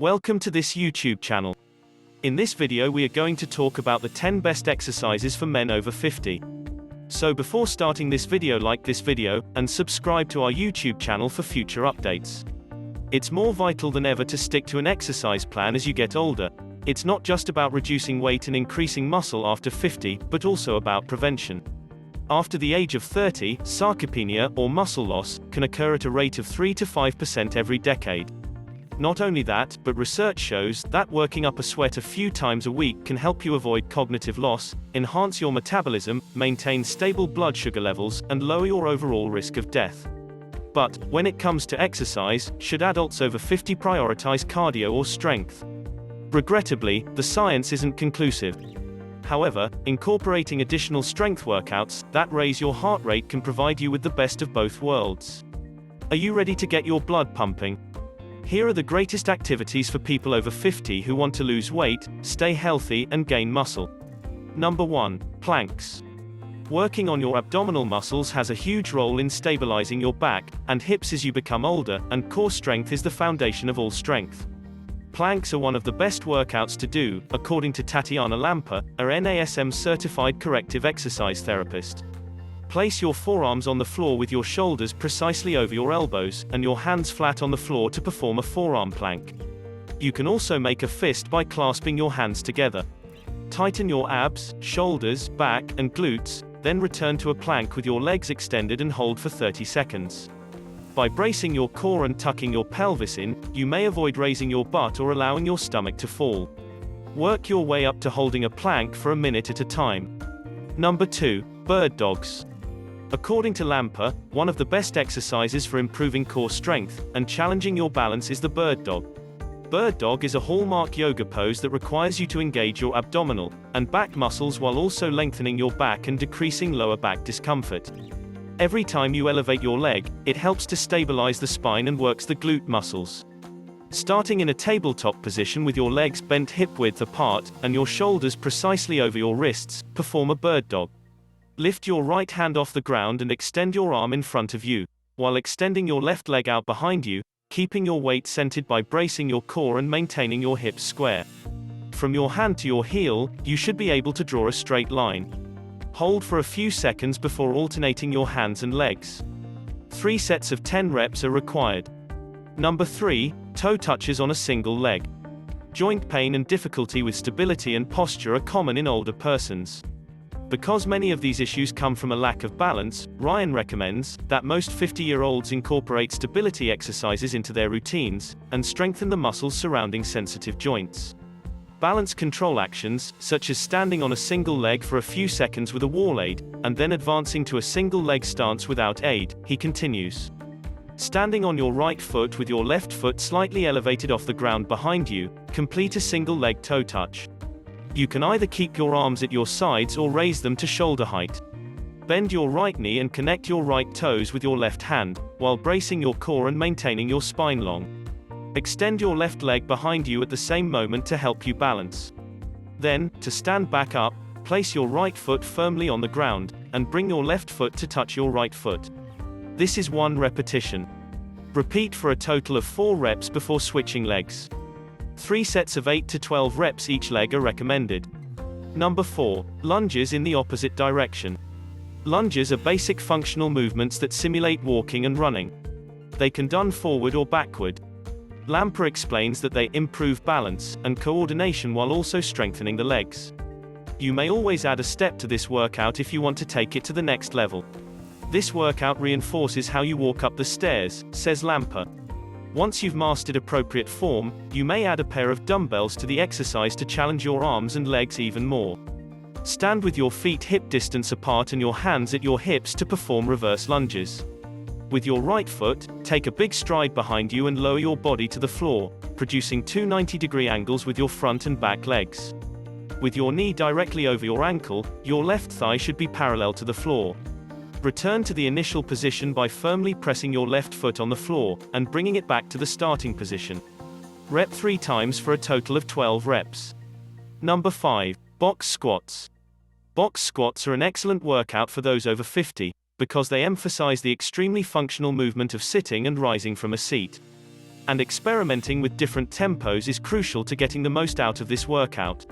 Welcome to this YouTube channel. In this video we are going to talk about the 10 best exercises for men over 50. So before starting this video, like this video, and subscribe to our YouTube channel for future updates. It's more vital than ever to stick to an exercise plan as you get older. It's not just about reducing weight and increasing muscle after 50, but also about prevention. After the age of 30, sarcopenia, or muscle loss, can occur at a rate of 3 to 5% every decade. Not only that, but research shows that working up a sweat a few times a week can help you avoid cognitive loss, enhance your metabolism, maintain stable blood sugar levels, and lower your overall risk of death. But, when it comes to exercise, should adults over 50 prioritize cardio or strength? Regrettably, the science isn't conclusive. However, incorporating additional strength workouts that raise your heart rate can provide you with the best of both worlds. Are you ready to get your blood pumping? Here are the greatest activities for people over 50 who want to lose weight, stay healthy, and gain muscle. Number 1. Planks. Working on your abdominal muscles has a huge role in stabilizing your back and hips as you become older, and core strength is the foundation of all strength. Planks are one of the best workouts to do, according to Tatiana Lamper, a NASM-certified corrective exercise therapist. Place your forearms on the floor with your shoulders precisely over your elbows, and your hands flat on the floor to perform a forearm plank. You can also make a fist by clasping your hands together. Tighten your abs, shoulders, back, and glutes, then return to a plank with your legs extended and hold for 30 seconds. By bracing your core and tucking your pelvis in, you may avoid raising your butt or allowing your stomach to fall. Work your way up to holding a plank for a minute at a time. Number 2. Bird dogs. According to Lamper, one of the best exercises for improving core strength and challenging your balance is the bird dog. Bird dog is a hallmark yoga pose that requires you to engage your abdominal and back muscles while also lengthening your back and decreasing lower back discomfort. Every time you elevate your leg, it helps to stabilize the spine and works the glute muscles. Starting in a tabletop position with your legs bent hip-width apart and your shoulders precisely over your wrists, perform a bird dog. Lift your right hand off the ground and extend your arm in front of you, while extending your left leg out behind you, keeping your weight centered by bracing your core and maintaining your hips square. From your hand to your heel, you should be able to draw a straight line. Hold for a few seconds before alternating your hands and legs. 3 sets of 10 reps are required. Number 3. Toe touches on a single leg. Joint pain and difficulty with stability and posture are common in older persons. Because many of these issues come from a lack of balance, Ryan recommends that most 50-year-olds incorporate stability exercises into their routines and strengthen the muscles surrounding sensitive joints. Balance control actions, such as standing on a single leg for a few seconds with a wall aid, and then advancing to a single leg stance without aid, he continues. Standing on your right foot with your left foot slightly elevated off the ground behind you, complete a single leg toe touch. You can either keep your arms at your sides or raise them to shoulder height. Bend your right knee and connect your right toes with your left hand, while bracing your core and maintaining your spine long. Extend your left leg behind you at the same moment to help you balance. Then, to stand back up, place your right foot firmly on the ground, and bring your left foot to touch your right foot. This is 1 repetition. Repeat for a total of 4 reps before switching legs. 3 sets of 8 to 12 reps each leg are recommended. Number 4. Lunges in the opposite direction. Lunges are basic functional movements that simulate walking and running. They can be done forward or backward. Lamper explains that they improve balance and coordination while also strengthening the legs. You may always add a step to this workout if you want to take it to the next level. This workout reinforces how you walk up the stairs, says Lamper. Once you've mastered appropriate form, you may add a pair of dumbbells to the exercise to challenge your arms and legs even more. Stand with your feet hip distance apart and your hands at your hips to perform reverse lunges. With your right foot, take a big stride behind you and lower your body to the floor, producing 2 90-degree angles with your front and back legs. With your knee directly over your ankle, your left thigh should be parallel to the floor. Return to the initial position by firmly pressing your left foot on the floor, and bringing it back to the starting position. Rep 3 times for a total of 12 reps. Number 5. Box squats. Box squats are an excellent workout for those over 50, because they emphasize the extremely functional movement of sitting and rising from a seat. and experimenting with different tempos is crucial to getting the most out of this workout.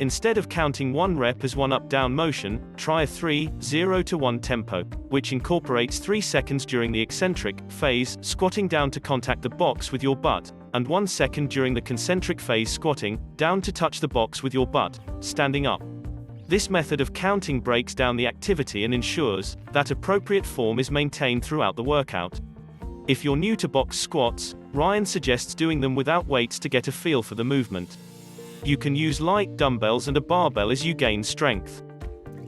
Instead of counting one rep as one up-down motion, try a 3-0-1 tempo, which incorporates 3 seconds during the eccentric phase, squatting down to contact the box with your butt, and 1 second during the concentric phase, squatting down to touch the box with your butt, standing up. This method of counting breaks down the activity and ensures that appropriate form is maintained throughout the workout. If you're new to box squats, Ryan suggests doing them without weights to get a feel for the movement. You can use light dumbbells and a barbell as you gain strength.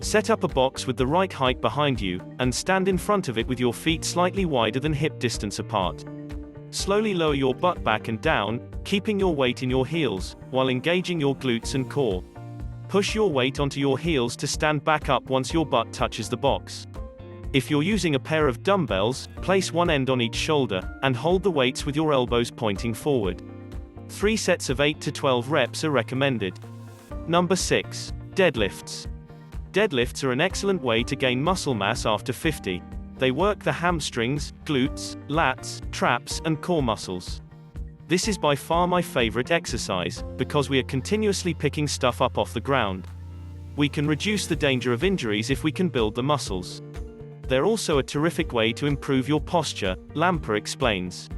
Set up a box with the right height behind you, and stand in front of it with your feet slightly wider than hip distance apart. Slowly lower your butt back and down, keeping your weight in your heels, while engaging your glutes and core. Push your weight onto your heels to stand back up once your butt touches the box. If you're using a pair of dumbbells, place one end on each shoulder, and hold the weights with your elbows pointing forward. 3 sets of 8 to 12 reps are recommended. Number 6. Deadlifts. Deadlifts are an excellent way to gain muscle mass after 50. They work the hamstrings, glutes, lats, traps, and core muscles. This is by far my favorite exercise, because we are continuously picking stuff up off the ground. We can reduce the danger of injuries if we can build the muscles. They're also a terrific way to improve your posture, Lamper explains.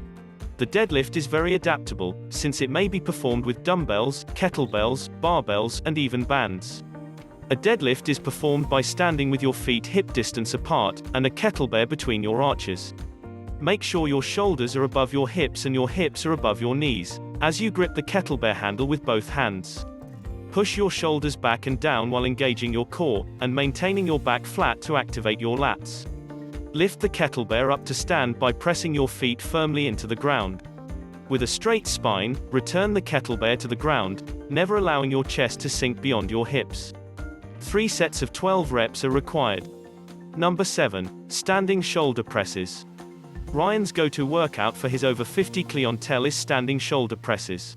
The deadlift is very adaptable, since it may be performed with dumbbells, kettlebells, barbells, and even bands. A deadlift is performed by standing with your feet hip distance apart, and a kettlebell between your arches. Make sure your shoulders are above your hips and your hips are above your knees, as you grip the kettlebell handle with both hands. Push your shoulders back and down while engaging your core, and maintaining your back flat to activate your lats. Lift the kettlebell up to stand by pressing your feet firmly into the ground. With a straight spine, return the kettlebell to the ground, never allowing your chest to sink beyond your hips. 3 sets of 12 reps are required. Number 7. Standing shoulder presses. Ryan's go-to workout for his over 50 clientele is standing shoulder presses.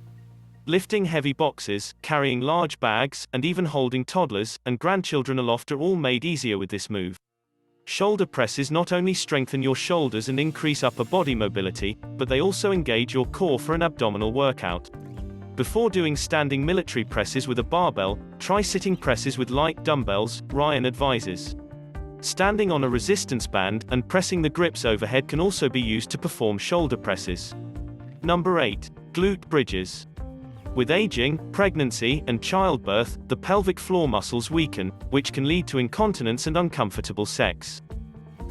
Lifting heavy boxes, carrying large bags, and even holding toddlers and grandchildren aloft are all made easier with this move. Shoulder presses not only strengthen your shoulders and increase upper body mobility, but they also engage your core for an abdominal workout. Before doing standing military presses with a barbell, try sitting presses with light dumbbells, Ryan advises. Standing on a resistance band and pressing the grips overhead can also be used to perform shoulder presses. Number 8. Glute bridges. With aging, pregnancy, and childbirth, the pelvic floor muscles weaken, which can lead to incontinence and uncomfortable sex.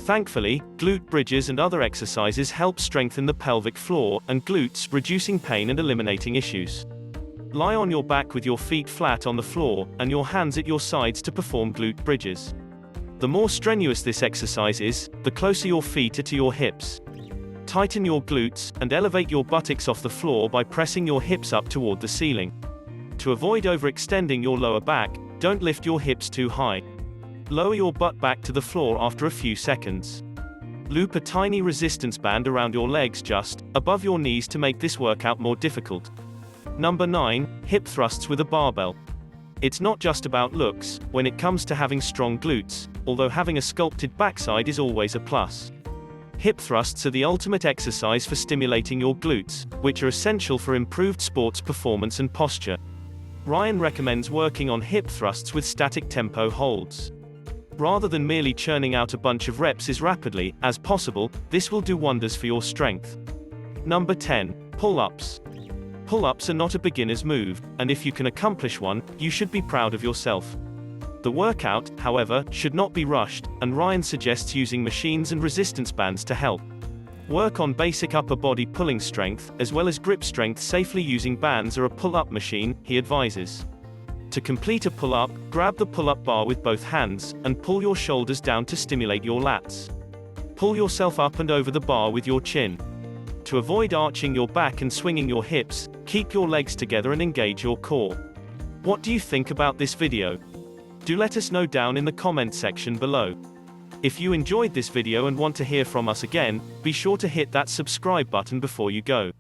Thankfully, glute bridges and other exercises help strengthen the pelvic floor and glutes, reducing pain and eliminating issues. Lie on your back with your feet flat on the floor, and your hands at your sides to perform glute bridges. The more strenuous this exercise is, the closer your feet are to your hips. Tighten your glutes, and elevate your buttocks off the floor by pressing your hips up toward the ceiling. To avoid overextending your lower back, don't lift your hips too high. Lower your butt back to the floor after a few seconds. Loop a tiny resistance band around your legs just above your knees to make this workout more difficult. Number 9. Hip thrusts with a barbell. It's not just about looks when it comes to having strong glutes, although having a sculpted backside is always a plus. Hip thrusts are the ultimate exercise for stimulating your glutes, which are essential for improved sports performance and posture. Ryan recommends working on hip thrusts with static tempo holds. Rather than merely churning out a bunch of reps as rapidly as possible, this will do wonders for your strength. Number 10. Pull-ups. Pull-ups are not a beginner's move, and if you can accomplish one, you should be proud of yourself. The workout, however, should not be rushed, and Ryan suggests using machines and resistance bands to help. Work on basic upper body pulling strength, as well as grip strength safely using bands or a pull-up machine, he advises. To complete a pull-up, grab the pull-up bar with both hands, and pull your shoulders down to stimulate your lats. Pull yourself up and over the bar with your chin. To avoid arching your back and swinging your hips, keep your legs together and engage your core. What do you think about this video? Do let us know down in the comment section below. If you enjoyed this video and want to hear from us again, be sure to hit that subscribe button before you go.